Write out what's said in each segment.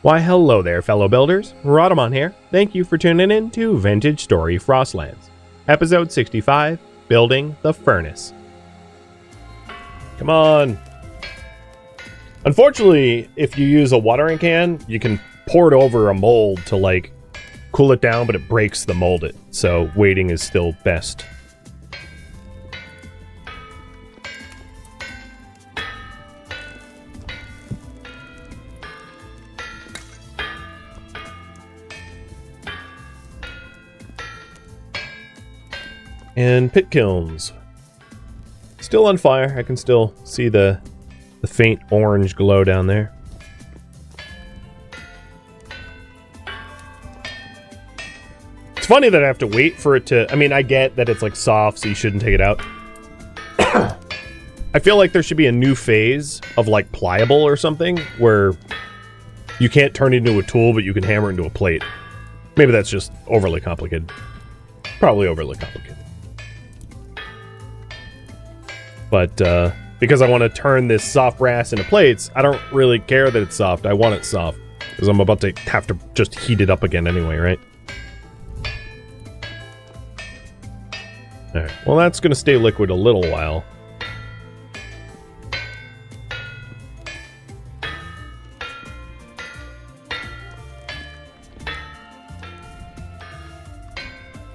Why hello there, fellow builders. Rhadamant here. Thank you for tuning in to Vintage Story Frostlands. Episode 65, Building the Furnace. Come on. Unfortunately, if you use a watering can, you can pour it over a mold to like cool it down, but it breaks the mold. So waiting is still best. And pit kilns. Still on fire. I can still see the faint orange glow down there. It's funny that I have to wait for it to... I mean, I get that it's like soft, so you shouldn't take it out. I feel like there should be a new phase of like pliable or something where you can't turn it into a tool, but you can hammer it into a plate. Maybe that's just overly complicated. Probably overly complicated. But because I want to turn this soft brass into plates, I don't really care that it's soft. I want it soft because I'm about to have to just heat it up again anyway, right? Alright, well that's going to stay liquid a little while.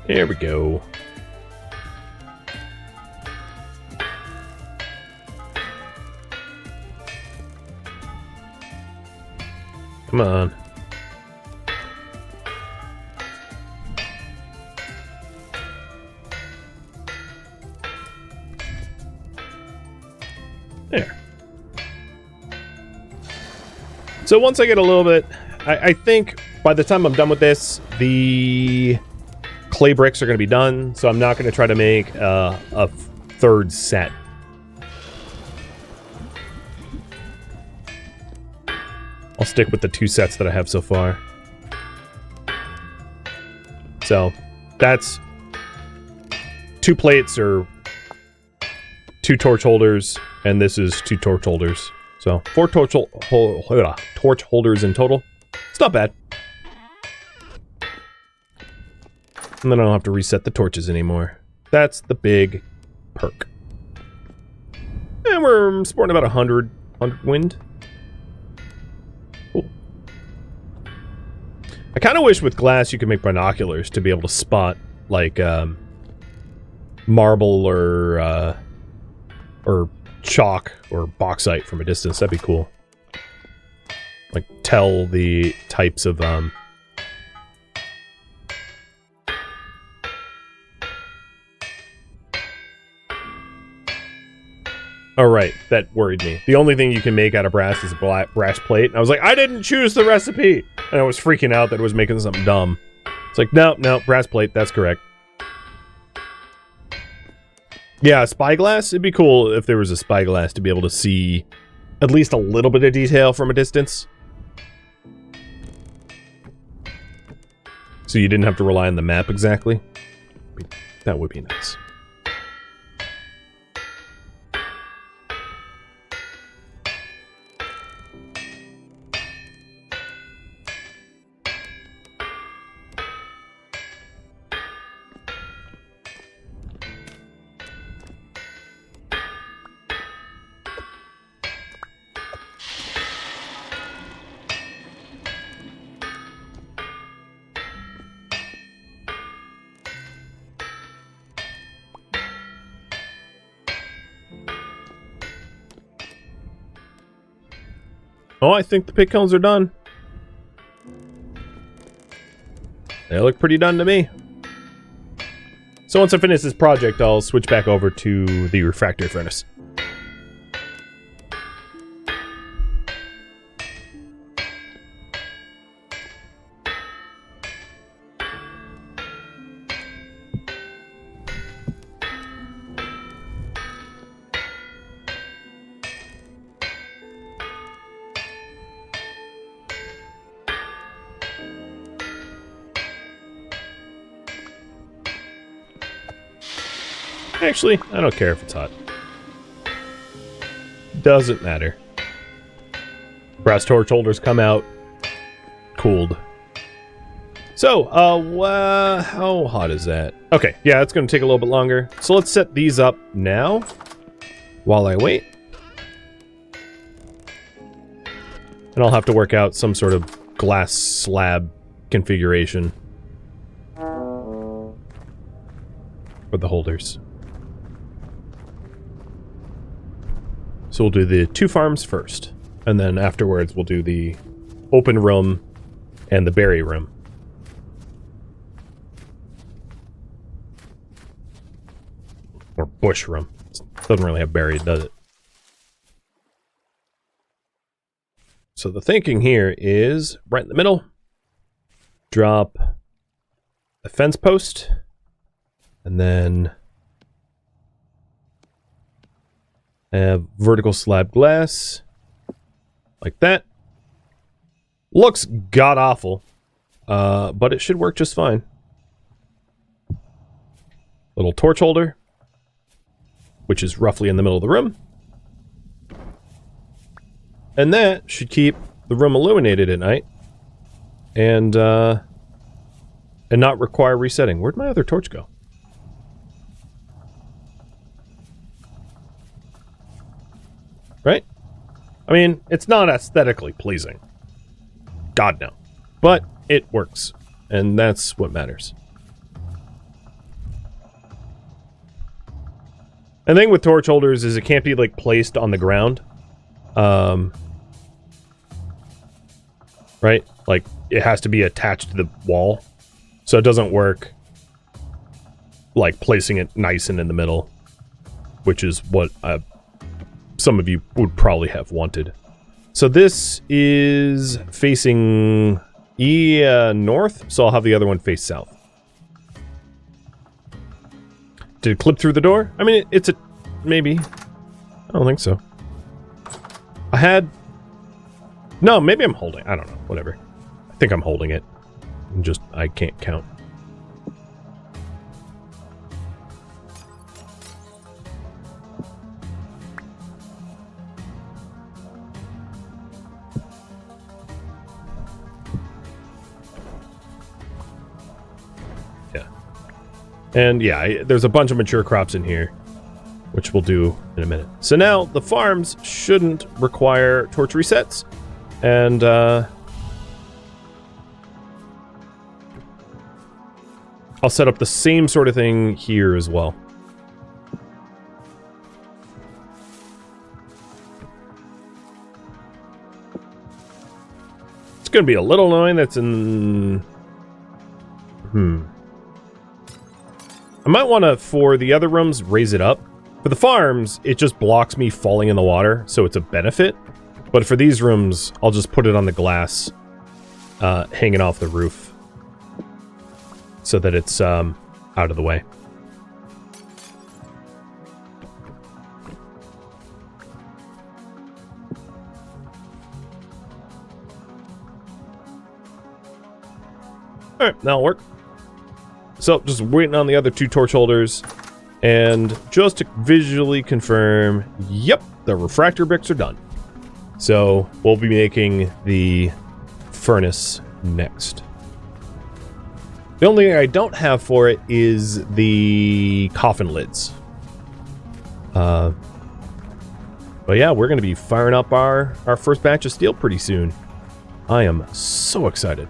There we go. Come on. There. So once I get a little bit, I think by the time I'm done with this, the clay bricks are going to be done, so I'm not going to try to make a third set. I'll stick with the 2 sets that I have so far. So, that's 2 plates or 2 torch holders, and this is 2 torch holders. So, 4 torch holders in total. It's not bad. And then I don't have to reset the torches anymore. That's the big perk. And we're sporting about 100 wind. Cool. I kind of wish with glass you could make binoculars to be able to spot like marble or chalk or bauxite from a distance. That'd be cool. Like tell the types of Oh, right. That worried me. The only thing you can make out of brass is a brass plate. And I was like, I didn't choose the recipe! And I was freaking out that it was making something dumb. It's like, no, brass plate. That's correct. Yeah, spyglass. It'd be cool if there was a spyglass to be able to see at least a little bit of detail from a distance. So you didn't have to rely on the map exactly. That would be nice. Oh, I think the pit kilns are done. They look pretty done to me. So once I finish this project, I'll switch back over to the refractory furnace. Actually, I don't care if it's hot. Doesn't matter. Brass torch holders come out cooled. So, how hot is that? Okay, yeah, it's going to take a little bit longer. So let's set these up now while I wait. And I'll have to work out some sort of glass slab configuration for the holders. So we'll do the 2 farms first, and then afterwards we'll do the open room and the berry room. Or bush room. It doesn't really have berries, does it? So the thinking here is right in the middle, drop a fence post, and then have vertical slab glass, like that. Looks god-awful, but it should work just fine. Little torch holder, which is roughly in the middle of the room. And that should keep the room illuminated at night, and not require resetting. Where'd my other torch go? Right? I mean, it's not aesthetically pleasing. God, no. But it works, and that's what matters. The thing with torch holders is it can't be, like, placed on the ground. Right? Like, it has to be attached to the wall. So it doesn't work, like, placing it nice and in the middle. Which is what some of you would probably have wanted. So this is facing north, so I'll have the other one face south. Did it clip through the door? I mean, it's a... maybe. I don't think so. I had... No, maybe I'm holding. I don't know. Whatever. I think I'm holding it. Just, I can't count. Yeah. And yeah, there's a bunch of mature crops in here, which we'll do in a minute. So now, the farms shouldn't require torch resets. And, I'll set up the same sort of thing here as well. It's going to be a little annoying that's in... I might want to, for the other rooms, raise it up. For the farms, it just blocks me falling in the water, so it's a benefit. But for these rooms, I'll just put it on the glass, hanging off the roof, so that it's out of the way. Alright, that'll work. So, just waiting on the other 2 torch holders, and just to visually confirm, yep, the refractor bricks are done. So, we'll be making the furnace next. The only thing I don't have for it is the coffin lids. But yeah, we're going to be firing up our first batch of steel pretty soon. I am so excited.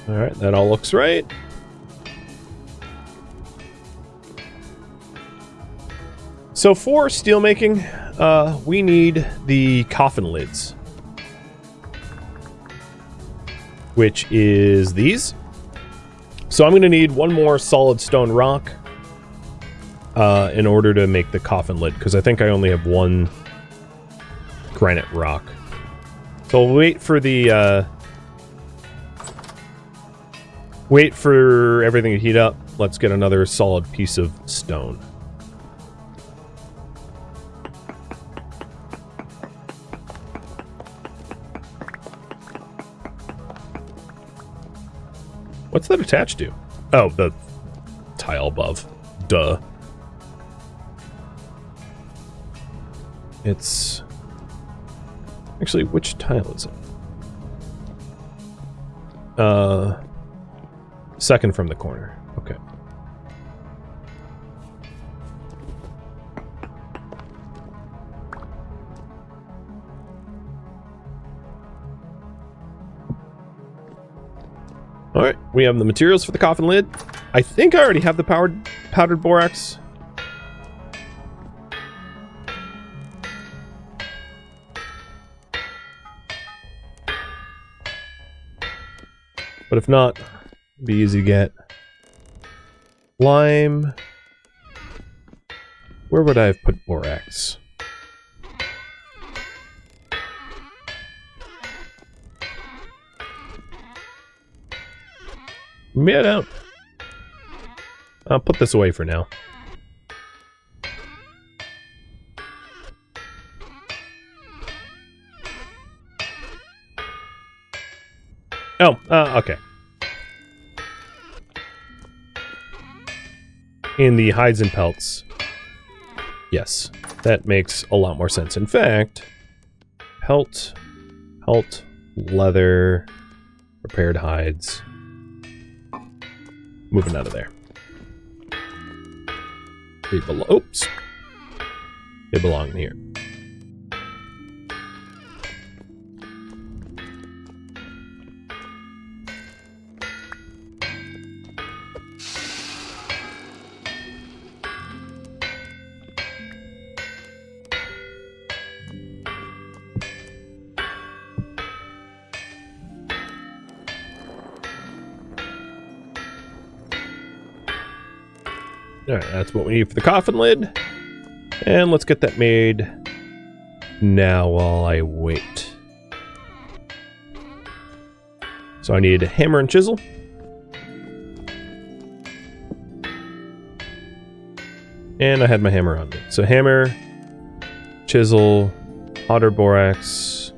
Alright, that all looks right. So for steelmaking, we need the coffin lids. which is these. So I'm going to need one more solid stone rock in order to make the coffin lid, because I think I only have one granite rock. So we'll wait for the wait for everything to heat up. Let's get another solid piece of stone. What's that attached to? Oh, the tile above. Duh. It's... Actually, which tile is it? Second from the corner. Okay. Alright, we have the materials for the coffin lid. I think I already have the powdered borax. But if not, it'd be easy to get. Lime. Where would I have put borax? Maybe I don't. I'll put this away for now. Oh, okay. In the hides and pelts. Yes, that makes a lot more sense. In fact, pelt, leather, repaired hides. Moving out of there. They belong. Oops. They belong in here. Alright, that's what we need for the coffin lid. And let's get that made now while I wait. So I need a hammer and chisel. And I had my hammer on me. So hammer, chisel, hotter borax.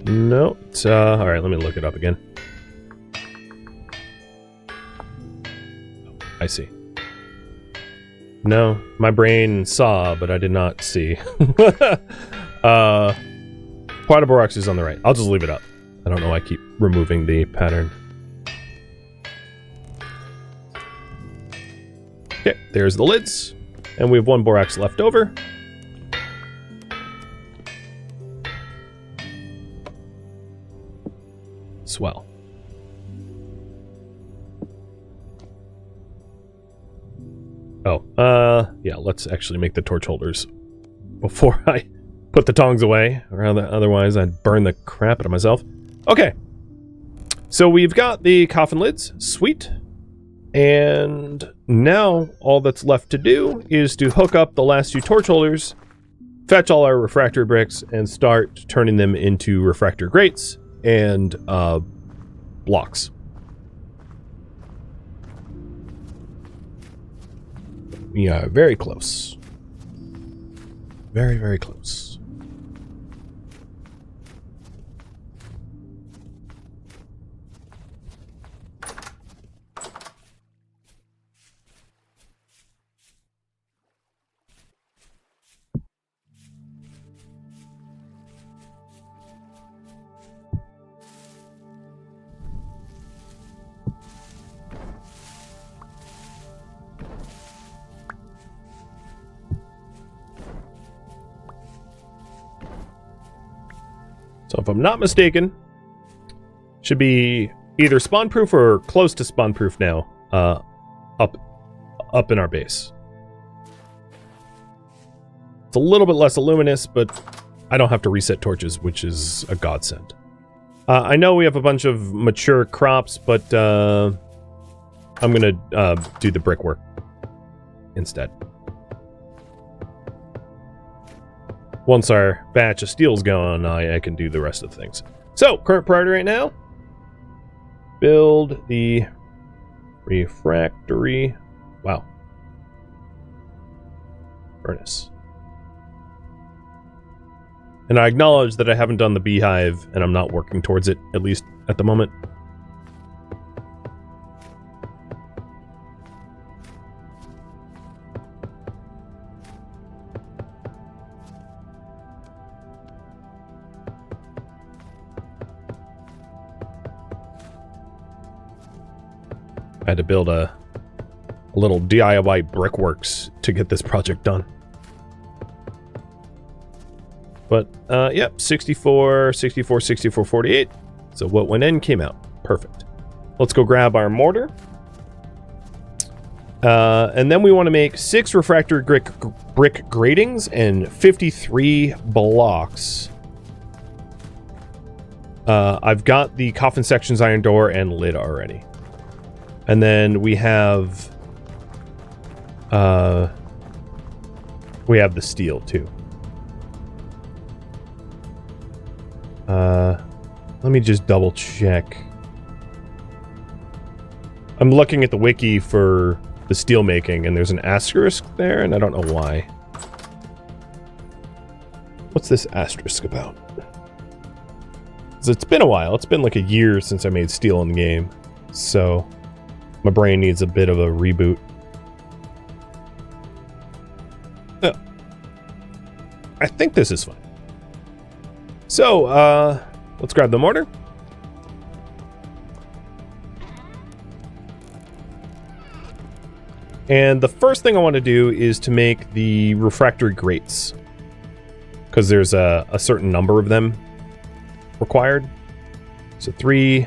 No, it's, alright, let me look it up again. I see. No, my brain saw, but I did not see. Powder borax is on the right. I'll just leave it up. I don't know why I keep removing the pattern. Okay, there's the lids. And we have one borax left over. Swell. Oh, yeah, let's actually make the torch holders before I put the tongs away, or otherwise I'd burn the crap out of myself. Okay, so we've got the coffin lids, sweet, and now all that's left to do is to hook up the last two torch holders, fetch all our refractory bricks, and start turning them into refractory grates and blocks. We are very close. Very, very close. So if I'm not mistaken, should be either spawn proof or close to spawn proof now, up in our base. It's a little bit less luminous, but I don't have to reset torches, which is a godsend. I know we have a bunch of mature crops, but I'm gonna do the brickwork instead. Once our batch of steel's going, I can do the rest of the things. So, current priority right now, build the refractory, wow, furnace. And I acknowledge that I haven't done the beehive, and I'm not working towards it, at least at the moment. I had to build a little DIY brickworks to get this project done. But, yep, 64, 64, 64, 48. So what went in came out. Perfect. Let's go grab our mortar. And then we want to make 6 refractory brick gratings and 53 blocks. I've got the coffin sections, iron door, and lid already. And then we have the steel too. Let me just double check. I'm looking at the wiki for the steel making, and there's an asterisk there, and I don't know why. What's this asterisk about? 'Cause it's been a while. It's been like a year since I made steel in the game, so my brain needs a bit of a reboot. I think this is fine. So, let's grab the mortar. And the first thing I want to do is to make the refractory grates, because there's a certain number of them required. So 3,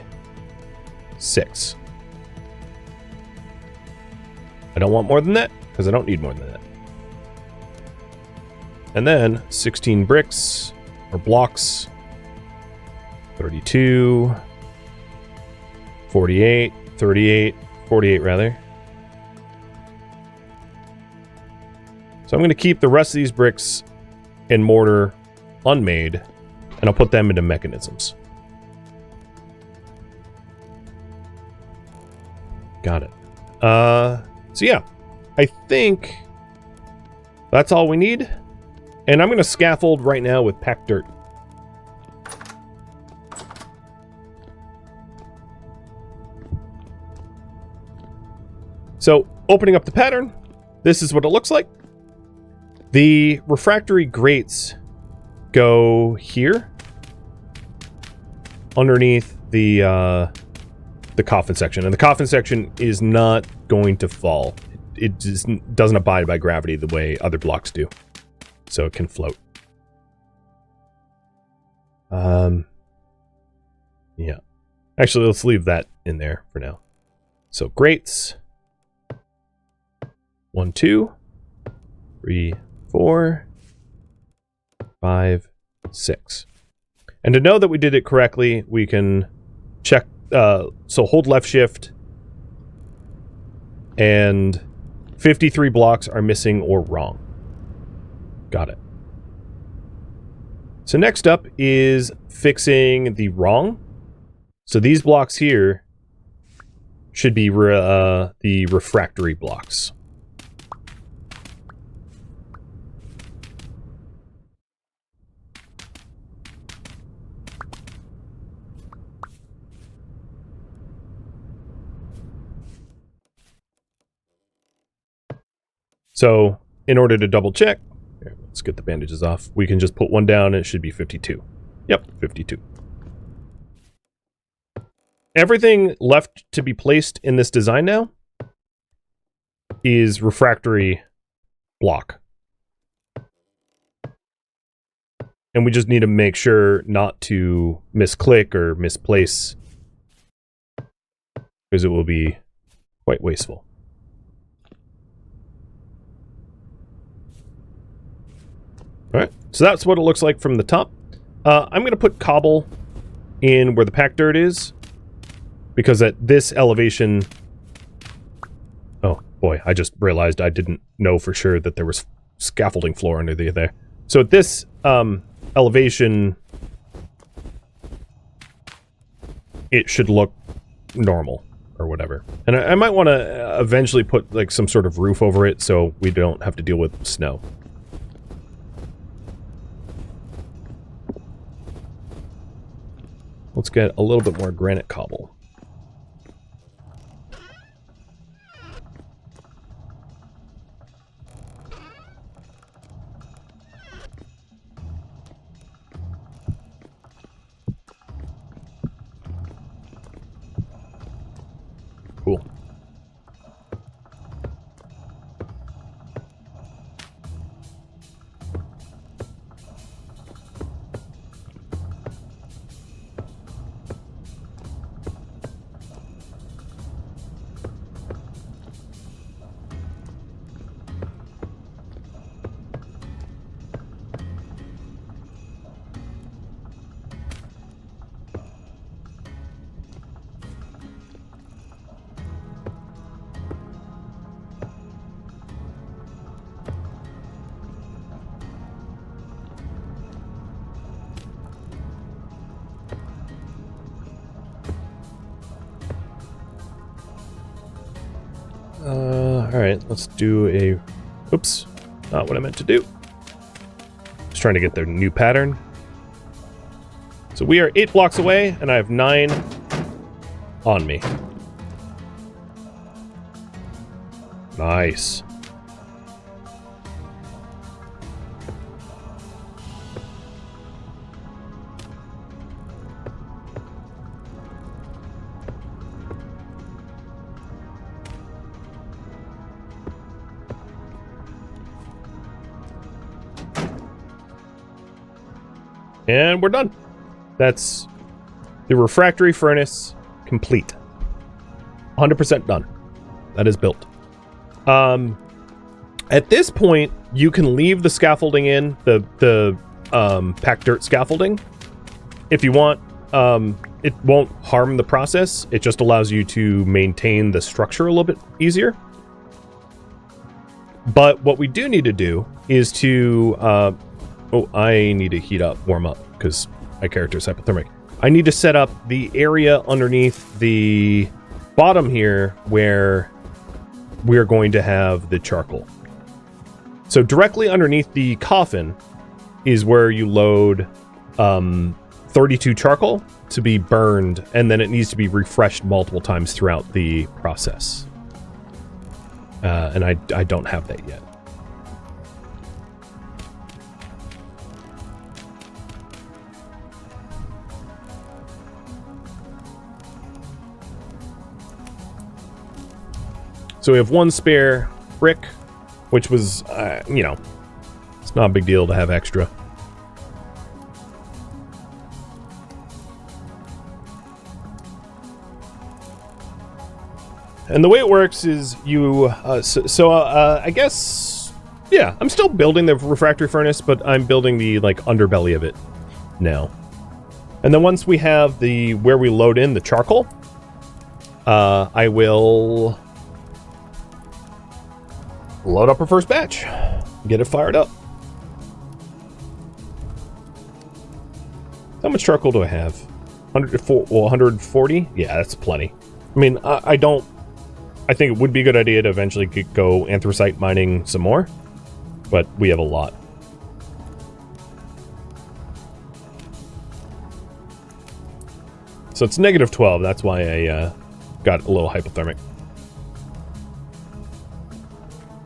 6. I don't want more than that, because I don't need more than that. And then 16 bricks, or blocks, 32, 48, 38, 48 rather. So I'm going to keep the rest of these bricks and mortar unmade, and I'll put them into mechanisms. Got it. So yeah, I think that's all we need. And I'm going to scaffold right now with packed dirt. So, opening up the pattern, this is what it looks like. The refractory grates go here, underneath the coffin section. And the coffin section is not going to fall. It just doesn't abide by gravity the way other blocks do. So it can float. Yeah. Actually, let's leave that in there for now. So grates. 1, 2, 3, 4, 5, 6. And to know that we did it correctly, we can check. So hold left shift, and 53 blocks are missing or wrong. Got it. So next up is fixing the wrong. So these blocks here should be the refractory blocks. So in order to double check, let's get the bandages off. We can just put one down and it should be 52. Yep, 52. Everything left to be placed in this design now is refractory block. And we just need to make sure not to misclick or misplace, because it will be quite wasteful. All right, so that's what it looks like from the top. I'm going to put cobble in where the packed dirt is, because at this elevation... Oh, boy, I just realized I didn't know for sure that there was scaffolding floor under there. So at this elevation, it should look normal, or whatever. And I might want to eventually put, like, some sort of roof over it so we don't have to deal with snow. Let's get a little bit more granite cobble. Cool. Alright, let's do a... Oops, not what I meant to do. Just trying to get their new pattern. So we are 8 blocks away, and I have 9 on me. Nice. And we're done. That's the refractory furnace complete. 100% done. That is built. At this point, you can leave the scaffolding in, the packed dirt scaffolding. If you want, it won't harm the process. It just allows you to maintain the structure a little bit easier. But what we do need to do is to... oh, I need to heat up, warm up, because my character is hypothermic. I need to set up the area underneath the bottom here where we're going to have the charcoal. So directly underneath the coffin is where you load 32 charcoal to be burned, and then it needs to be refreshed multiple times throughout the process. And I don't have that yet. So we have 1 spare brick, which was, you know, it's not a big deal to have extra. And the way it works is you, I guess, yeah, I'm still building the refractory furnace, but I'm building the, like, underbelly of it now. And then once we have the, where we load in the charcoal, I will... load up our first batch. Get it fired up. How much charcoal do I have? 140? Yeah, that's plenty. I mean, I think it would be a good idea to eventually go anthracite mining some more, but we have a lot. So it's -12. That's why I got a little hypothermic.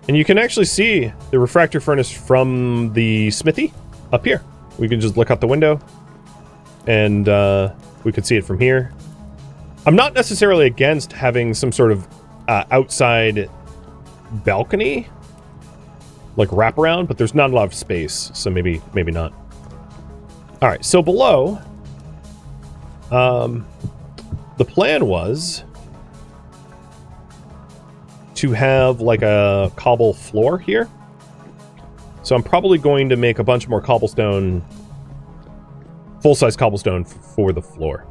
And you can actually see the refractory furnace from the smithy up here. We can just look out the window, and we could see it from here. I'm not necessarily against having some sort of outside balcony, like wraparound, but there's not a lot of space, so maybe not. All right, so below, the plan was to have like a cobble floor here. So I'm probably going to make a bunch more cobblestone, full-size cobblestone for the floor.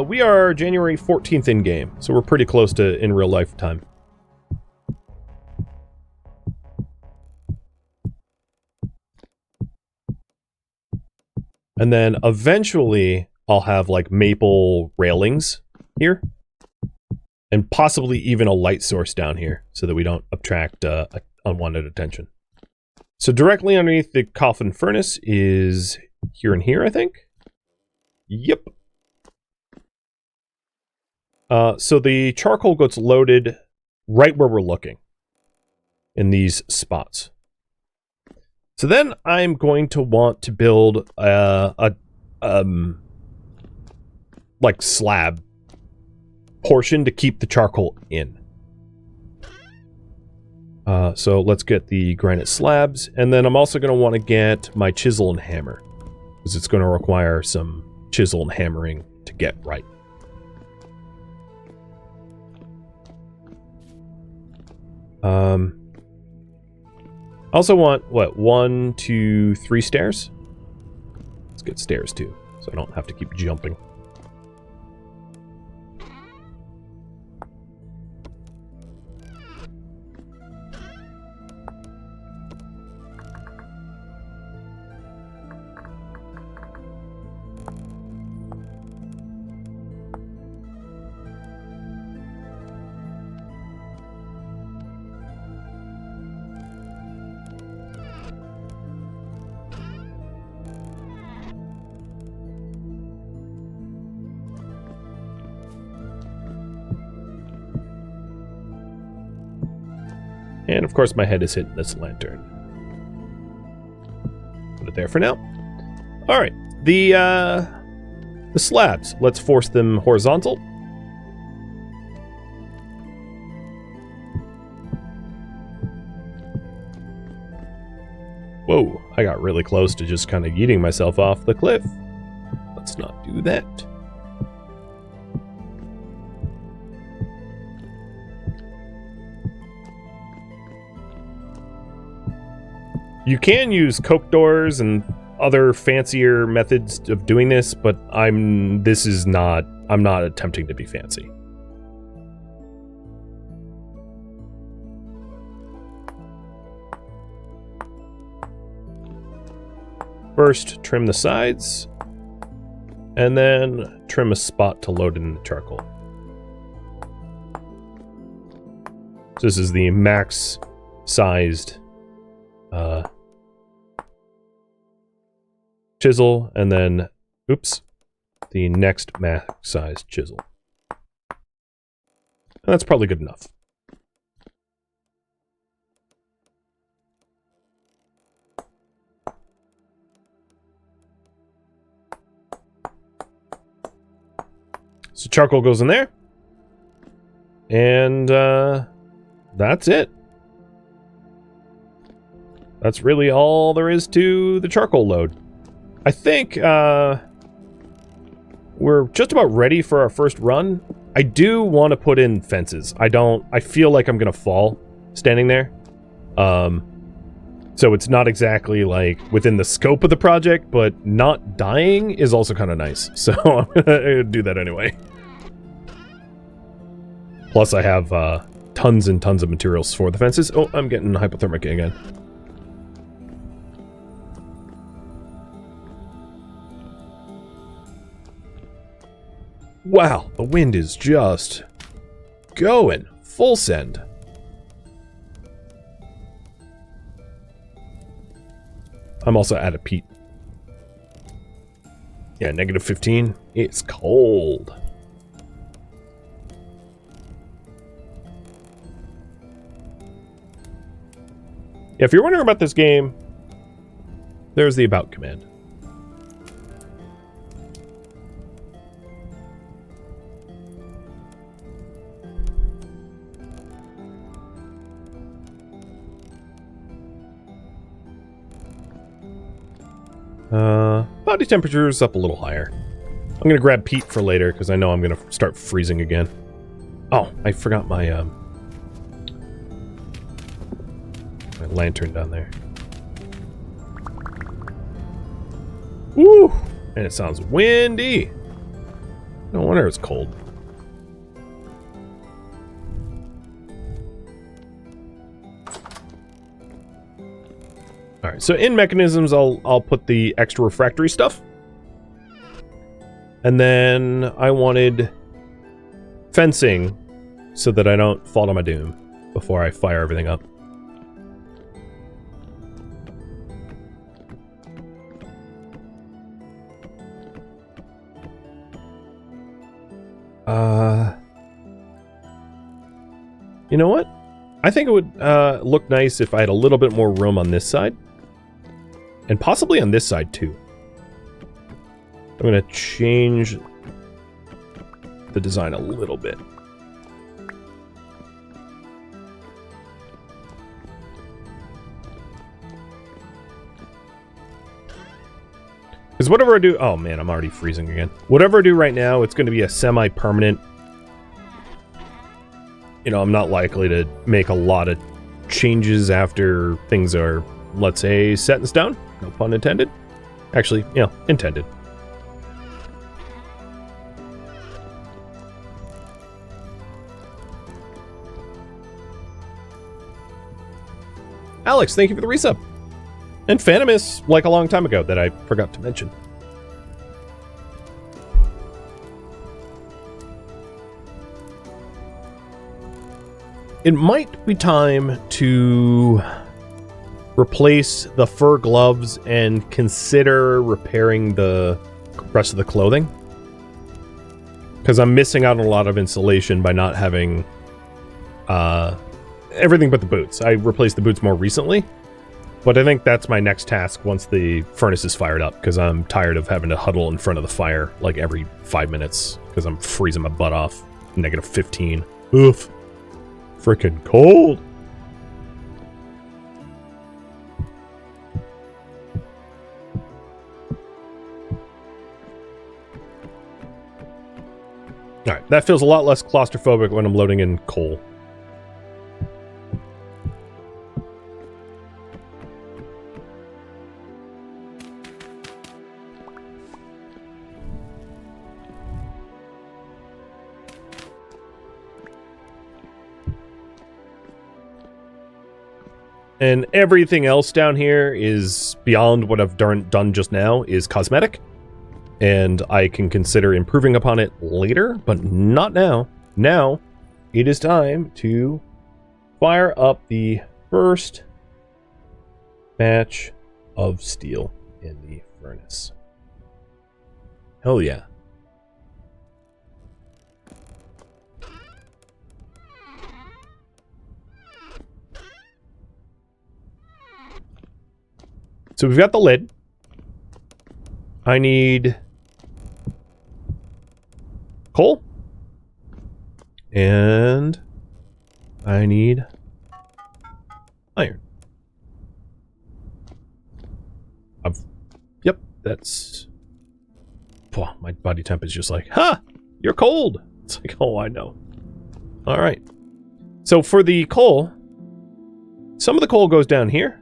We are January 14th in game, so we're pretty close to in real life time. And then eventually I'll have like maple railings here. And possibly even a light source down here so that we don't attract unwanted attention. So directly underneath the coffin furnace is here and here, I think. Yep. So the charcoal gets loaded right where we're looking in these spots. So then I'm going to want to build like slab portion to keep the charcoal in. So let's get the granite slabs, and then I'm also going to want to get my chisel and hammer, because it's going to require some chisel and hammering to get right. I also want, what, 1, 2, 3 stairs? Let's get stairs too, so I don't have to keep jumping. And of course my head is hitting this lantern. Put it there for now. Alright, the slabs. Let's force them horizontal. Whoa, I got really close to just kind of yeeting myself off the cliff. Let's not do that. You can use coke doors and other fancier methods of doing this, but I'm not attempting to be fancy. First, trim the sides, and then trim a spot to load in the charcoal. So this is the max sized chisel, and then, oops, the next max size chisel. And that's probably good enough. So charcoal goes in there. And that's it. That's really all there is to the charcoal load. I think we're just about ready for our first run. I do want to put in fences. I feel like I'm gonna fall standing there. So it's not exactly like within the scope of the project, but not dying is also kind of nice. So I'm gonna do that anyway. Plus I have tons and tons of materials for the fences. Oh, I'm getting hypothermic again. Wow, the wind is just going full send. I'm also out of peat. Yeah, -15. It's cold. Yeah, if you're wondering about this game, there's the about command. Body temperature is up a little higher. I'm gonna grab Pete for later because I know I'm gonna start freezing again. Oh, I forgot my lantern down there. Woo! And it sounds windy. No wonder it's cold. Alright, so in mechanisms, I'll put the extra refractory stuff. And then I wanted fencing so that I don't fall to my doom before I fire everything up. You know what? I think it would look nice if I had a little bit more room on this side. And possibly on this side, too. I'm going to change the design a little bit. Because whatever I do... Oh, man, I'm already freezing again. Whatever I do right now, it's going to be a semi-permanent... You know, I'm not likely to make a lot of changes after things are, let's say, set in stone. No pun intended. Actually, you know, intended. Alex, thank you for the resub. And Phantomus, like a long time ago, that I forgot to mention. It might be time to replace the fur gloves and consider repairing the rest of the clothing. Because I'm missing out on a lot of insulation by not having everything but the boots. I replaced the boots more recently, but I think that's my next task once the furnace is fired up, because I'm tired of having to huddle in front of the fire like every 5 minutes because I'm freezing my butt off. Negative 15. Oof. Frickin' cold. Alright, that feels a lot less claustrophobic when I'm loading in coal. And everything else down here is beyond what I've done just now is cosmetic. And I can consider improving upon it later, but not now. Now, it is time to fire up the first batch of steel in the furnace. Hell yeah. So we've got the lid. I need coal. And I need iron. Yep, that's... Oh, my body temp is just like, ha! You're cold! It's like, oh, I know. Alright. So for the coal, some of the coal goes down here.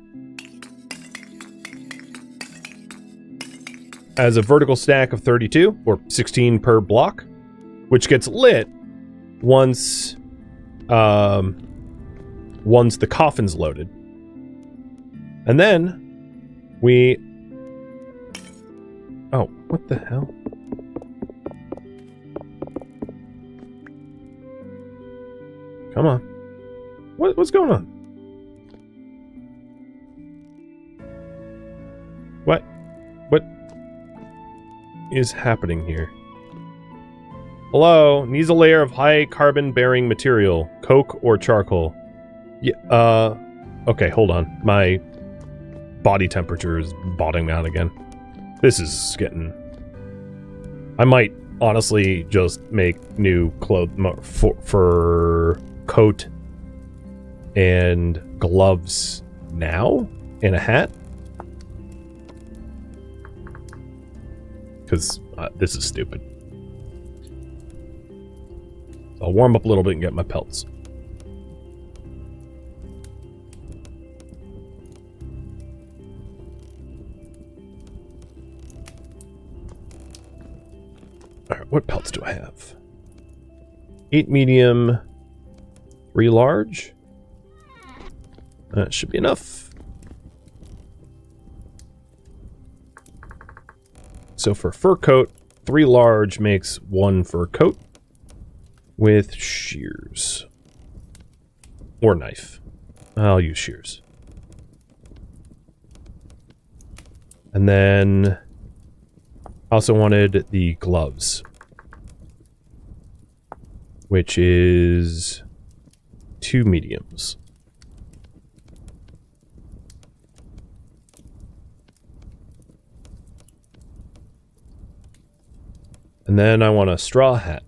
As a vertical stack of 32, or 16 per block, which gets lit once the coffin's loaded. And then we... Oh, what the hell? Come on. What's going on? What is happening here? Hello, needs a layer of high carbon bearing material, coke or charcoal. Yeah, okay, hold on. My body temperature is bottoming out again. This is getting... I might honestly just make new clothes for coat and gloves now, and a hat. because this is stupid. So I'll warm up a little bit and get my pelts. Alright, what pelts do I have? 8 medium, 3 large. That should be enough. So for fur coat, 3 large makes 1 fur coat with shears. Or knife. I'll use shears. And then I also wanted the gloves, which is 2 mediums. And then I want a straw hat.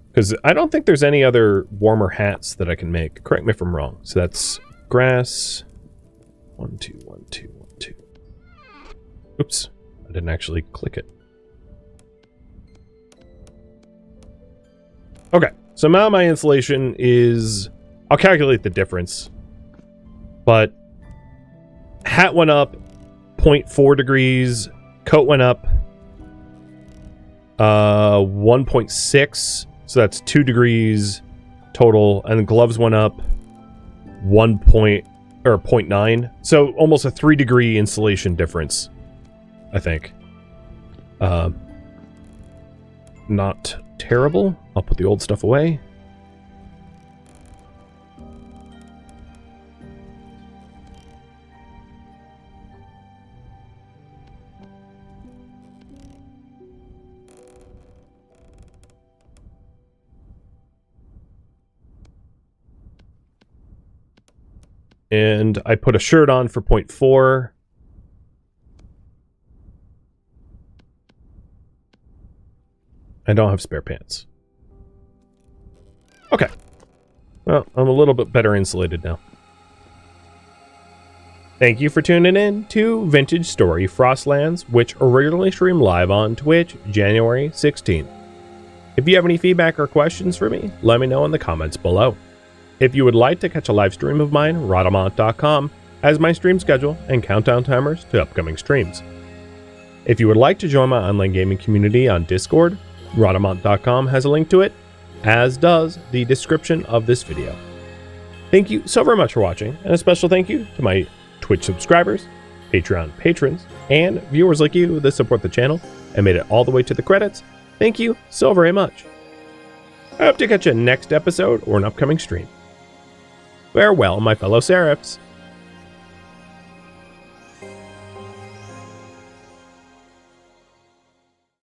Because I don't think there's any other warmer hats that I can make. Correct me if I'm wrong. So that's grass. 1, 2, 1, 2, 1, 2. Oops. I didn't actually click it. Okay. So now my insulation is... I'll calculate the difference. But hat went up 0.4 degrees. Coat went up 1.6. So that's 2 degrees total. And gloves went up 0.9. So almost a 3 degree insulation difference, I think. Not terrible. I'll put the old stuff away. And I put a shirt on for 0.4. I don't have spare pants. Okay. Well, I'm a little bit better insulated now. Thank you for tuning in to Vintage Story Frostlands, which originally streamed live on Twitch January 16th. If you have any feedback or questions for me, let me know in the comments below. If you would like to catch a live stream of mine, Rhadamant.com has my stream schedule and countdown timers to upcoming streams. If you would like to join my online gaming community on Discord, Rhadamant.com has a link to it, as does the description of this video. Thank you so very much for watching, and a special thank you to my Twitch subscribers, Patreon patrons, and viewers like you that support the channel and made it all the way to the credits. Thank you so very much. I hope to catch you next episode or an upcoming stream. Farewell, my fellow Seraphs.